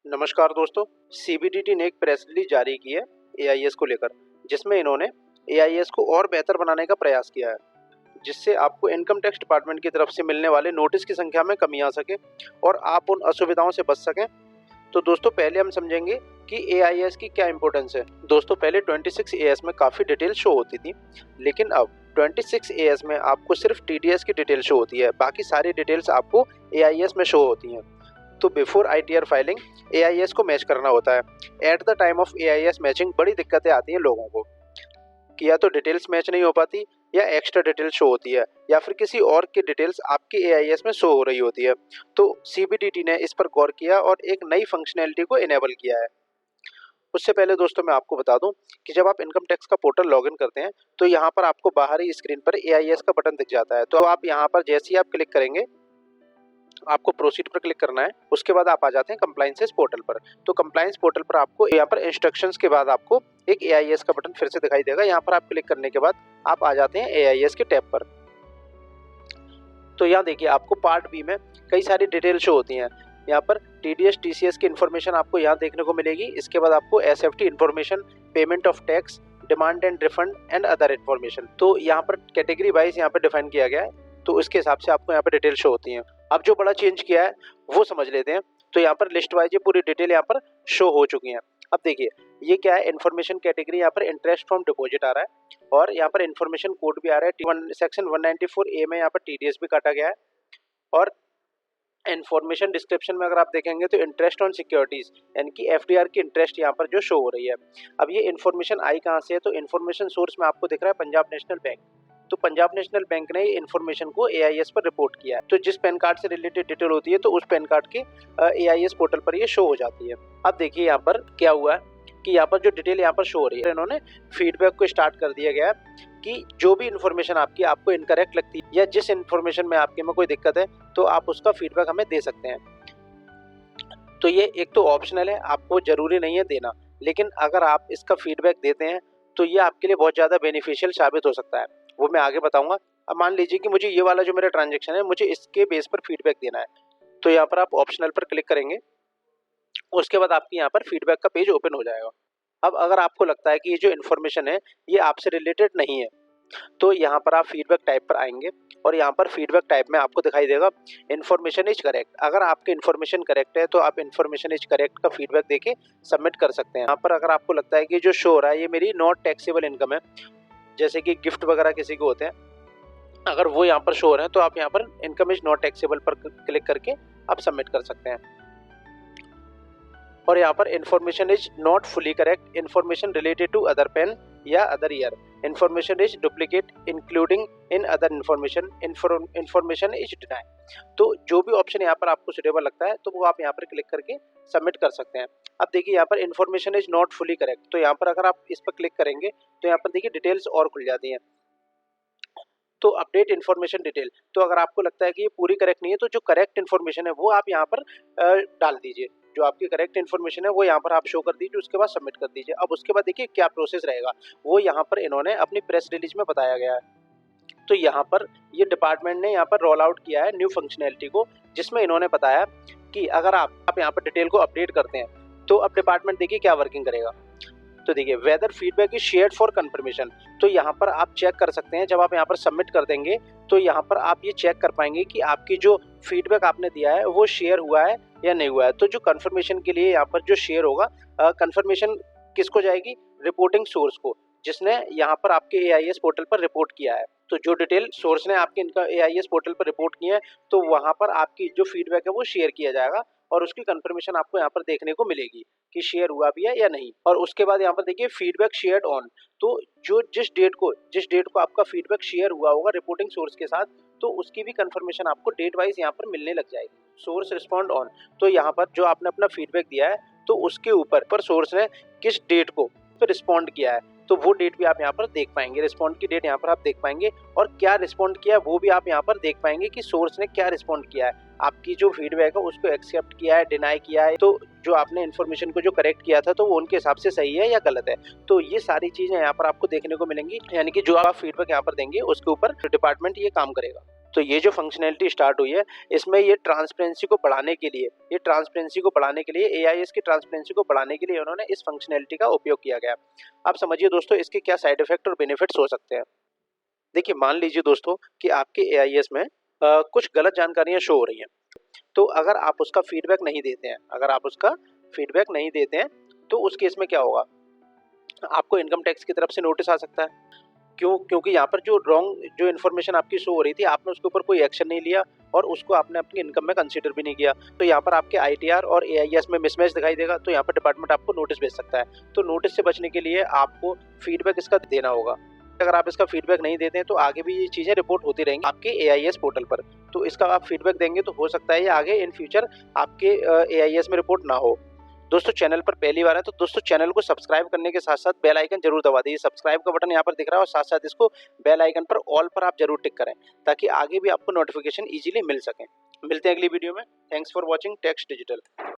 नमस्कार दोस्तों। सीबीडीटी ने एक प्रेस रिलीज जारी की है एआईएस को लेकर, जिसमें इन्होंने एआईएस को और बेहतर बनाने का प्रयास किया है, जिससे आपको इनकम टैक्स डिपार्टमेंट की तरफ से मिलने वाले नोटिस की संख्या में कमी आ सके और आप उन असुविधाओं से बच सकें। तो दोस्तों पहले हम समझेंगे कि एआईएस की क्या इंपॉर्टेंस है। दोस्तों पहले 26 एएस में काफ़ी डिटेल शो होती थी, लेकिन अब 26 एएस में आपको सिर्फ टीडीएस की डिटेल शो होती है, बाकी सारी डिटेल्स आपको एआईएस में शो होती हैं। तो बिफोर आईटीआर फाइलिंग एआईएस को मैच करना होता है। At the time of AIS matching बड़ी दिक्कतें आती हैं लोगों को कि या तो डिटेल्स मैच नहीं हो पाती, या एक्स्ट्रा डिटेल्स शो होती है, या फिर किसी और की डिटेल्स आपके एआईएस में शो हो रही होती है। तो सीबीडीटी ने इस पर गौर किया और एक नई फंक्शनैलिटी को इनेबल किया है। उससे पहले दोस्तों मैं आपको बता दूं कि जब आप इनकम टैक्स का पोर्टल लॉगिन करते हैं तो यहाँ पर आपको बाहरी स्क्रीन पर एआईएस का बटन दिख जाता है। तो आप यहाँ पर जैसे ही आप क्लिक करेंगे, आपको प्रोसीड पर क्लिक करना है। उसके बाद आप आ जाते हैं कंप्लायंसेस पोर्टल पर। तो कंप्लायंस पोर्टल पर आपको यहाँ पर इंस्ट्रक्शंस के बाद आपको एक एआईएस का बटन फिर से दिखाई देगा। यहाँ पर आप क्लिक करने के बाद आप आ जाते हैं एआईएस के टैब पर। तो यहाँ देखिए आपको पार्ट बी में कई सारी डिटेल शो होती हैं। यहाँ पर टीडीएस टीसीएस की इन्फॉर्मेशन आपको यहाँ देखने को मिलेगी। इसके बाद आपको SFT information, payment of tax, demand and refund and other information. तो यहाँ पर कैटेगरी वाइज यहाँ पर डिफाइन किया गया है, तो उसके हिसाब से आपको यहाँ पर डिटेल शो होती हैं। अब जो बड़ा चेंज किया है वो समझ लेते हैं। तो यहाँ पर लिस्ट वाइज ये पूरी डिटेल यहाँ पर शो हो चुकी हैं। अब देखिए ये क्या है, इन्फॉर्मेशन कैटेगरी यहाँ पर इंटरेस्ट फ्रॉम डिपॉजिट आ रहा है, और यहाँ पर इन्फॉर्मेशन कोड भी आ रहा है। सेक्शन 194A में यहाँ पर टीडीएस भी काटा गया है। और इन्फॉर्मेशन डिस्क्रिप्शन में अगर आप देखेंगे तो इंटरेस्ट ऑन सिक्योरिटीज यानी कि एफडीआर की इंटरेस्ट यहाँ पर जो शो हो रही है। अब ये इन्फॉर्मेशन आई कहाँ से है, तो इन्फॉर्मेशन सोर्स में आपको दिख रहा है पंजाब नेशनल बैंक। तो पंजाब नेशनल बैंक ने इन्फॉर्मेशन को एआईएस पर रिपोर्ट किया है। तो जिस पैन कार्ड से रिलेटेड डिटेल होती है तो उस पैन कार्ड के एआईएस पोर्टल पर ये शो हो जाती है। अब देखिए यहाँ पर क्या हुआ है कि यहाँ पर जो डिटेल यहाँ पर शो हो रही है, इन्होंने फीडबैक को स्टार्ट कर दिया गया है कि जो भी इन्फॉर्मेशन आपको इनकरेक्ट लगती है या जिस इन्फॉर्मेशन में आपके में कोई दिक्कत है तो आप उसका फीडबैक हमें दे सकते हैं। तो ये एक तो ऑप्शनल है, आपको जरूरी नहीं है देना, लेकिन अगर आप इसका फीडबैक देते हैं तो ये आपके लिए बहुत ज़्यादा बेनिफिशियल साबित हो सकता है, वो मैं आगे बताऊंगा। अब मान लीजिए कि मुझे ये वाला जो मेरा ट्रांजेक्शन है मुझे इसके बेस पर फीडबैक देना है, तो यहाँ पर आप ऑप्शनल पर क्लिक करेंगे। उसके बाद आपके यहाँ पर फीडबैक का पेज ओपन हो जाएगा। अब अगर आपको लगता है कि ये जो इन्फॉर्मेशन है ये आपसे रिलेटेड नहीं है, तो यहाँ पर आप फीडबैक टाइप पर आएंगे और यहाँ पर फीडबैक टाइप में आपको दिखाई देगा इन्फॉर्मेशन इज करेक्ट। अगर आपकी इन्फॉर्मेशन करेक्ट है तो आप इन्फॉर्मेशन इज करेक्ट का फीडबैक देके सबमिट कर सकते हैं। यहाँ पर अगर आपको लगता है कि जो शो हो रहा है ये मेरी नॉट टैक्सेबल इनकम है, जैसे कि गिफ्ट वगैरह किसी को होते हैं, अगर वो यहाँ पर शो हो रहे हैं तो आप यहाँ पर इनकम इज नॉट टैक्सेबल पर क्लिक करके आप सबमिट कर सकते हैं। और यहाँ पर information is not fully correct, information related to other PAN या other year, information is duplicate including in other information is deny. तो जो भी ऑप्शन यहाँ पर आपको सुटेबल लगता है तो वो आप यहाँ पर क्लिक करके सबमिट कर सकते हैं। अब देखिए यहाँ पर information is not fully correct, तो यहाँ पर अगर आप इस पर क्लिक करेंगे तो यहाँ पर देखिए डिटेल्स और खुल जाती हैं। तो अपडेट इन्फॉर्मेशन डिटेल, तो अगर आपको लगता है कि ये पूरी करेक्ट नहीं है तो जो करेक्ट इन्फॉर्मेशन है वो आप यहाँ पर डाल दीजिए। जो आपकी करेक्ट इन्फॉर्मेशन है वो यहाँ पर आप शो कर दीजिए, उसके बाद सबमिट कर दीजिए। अब उसके बाद देखिए क्या प्रोसेस रहेगा वो यहाँ पर इन्होंने अपनी प्रेस रिलीज में बताया गया है। तो यहाँ पर ये डिपार्टमेंट ने यहाँ पर रोल आउट किया है न्यू फंक्शनैलिटी को, जिसमें इन्होंने बताया कि अगर आप यहाँ पर डिटेल को अपडेट करते हैं तो अब डिपार्टमेंट देखिए क्या वर्किंग करेगा। तो देखिए whether feedback is shared for confirmation, तो यहाँ पर आप चेक कर सकते हैं जब आप यहाँ पर सबमिट कर देंगे तो यहाँ पर आप ये चेक कर पाएंगे कि आपकी जो फीडबैक आपने दिया है वो शेयर हुआ है या नहीं हुआ है। तो जो कंफर्मेशन के लिए यहाँ पर जो शेयर होगा, कंफर्मेशन किसको जाएगी, रिपोर्टिंग सोर्स को, जिसने यहाँ पर आपके एआईएस पोर्टल पर रिपोर्ट किया है। तो जो डिटेल सोर्स ने आपके इनका एआईएस पोर्टल पर रिपोर्ट किया है तो वहाँ पर आपकी जो फीडबैक है वो शेयर किया जाएगा और उसकी कंफर्मेशन आपको यहाँ पर देखने को मिलेगी कि शेयर हुआ भी है या नहीं। और उसके बाद यहाँ पर देखिए फीडबैक शेयर्ड ऑन, तो जो जिस डेट को आपका फीडबैक शेयर हुआ होगा रिपोर्टिंग सोर्स के साथ तो उसकी भी कंफर्मेशन आपको डेट वाइज यहाँ पर मिलने लग जाएगी। सोर्स रिस्पॉन्ड ऑन, तो यहाँ पर जो आपने अपना फीडबैक दिया है तो उसके ऊपर सोर्स ने किस डेट को रिस्पॉन्ड किया है तो वो डेट भी आप यहाँ पर देख पाएंगे, रिस्पॉन्ड की डेट यहाँ पर आप देख पाएंगे और क्या रिस्पॉन्ड किया है वो भी आप यहाँ पर देख पाएंगे कि सोर्स ने क्या रिस्पॉन्ड किया है, आपकी जो फीडबैक है उसको एक्सेप्ट किया है, डिनाई किया है, तो जो आपने इन्फॉर्मेशन को जो करेक्ट किया था तो वो उनके हिसाब से सही है या गलत है। तो ये सारी चीजें यहाँ पर आपको देखने को मिलेंगी, यानी कि जो आप फीडबैक यहाँ पर देंगे उसके ऊपर डिपार्टमेंट ये काम करेगा। तो ये जो फंक्शनैलिटी स्टार्ट हुई है, इसमें ये ट्रांसपेरेंसी को बढ़ाने के लिए एआईएस की ट्रांसपेरेंसी को बढ़ाने के लिए उन्होंने इस फंक्शनैलिटी का उपयोग किया गया। अब समझिए दोस्तों इसके क्या साइड इफेक्ट और बेनिफिट्स हो सकते हैं। देखिए मान लीजिए दोस्तों कि आपके एआईएस में कुछ गलत जानकारियाँ शो हो रही हैं, तो अगर आप उसका फीडबैक नहीं देते हैं तो उस केस में क्या होगा, आपको इनकम टैक्स की तरफ से नोटिस आ सकता है। क्यों? क्योंकि यहाँ पर जो इन्फॉर्मेशन आपकी शो हो रही थी, आपने उसके ऊपर कोई एक्शन नहीं लिया और उसको आपने अपनी इनकम में कंसीडर भी नहीं किया। तो यहाँ पर आपके आईटीआर और एआईएस में मिसमैच दिखाई देगा, तो यहाँ पर डिपार्टमेंट आपको नोटिस भेज सकता है। तो नोटिस से बचने के लिए आपको फीडबैक इसका देना होगा। अगर आप इसका फीडबैक नहीं देते हैं तो आगे भी ये चीज़ें रिपोर्ट होती रहेंगी आपके एआईएस पोर्टल पर। तो इसका आप फीडबैक देंगे तो हो सकता है ये आगे इन फ्यूचर आपके एआईएस में रिपोर्ट ना हो। दोस्तों चैनल पर पहली बार है तो दोस्तों चैनल को सब्सक्राइब करने के साथ साथ बेल आइकन जरूर दबा दीजिए। सब्सक्राइब का बटन यहाँ पर दिख रहा है और साथ साथ इसको बेल आइकन पर ऑल पर आप जरूर टिक करें ताकि आगे भी आपको नोटिफिकेशन इजीली मिल सके। मिलते हैं अगली वीडियो में। Thanks for watching tax digital.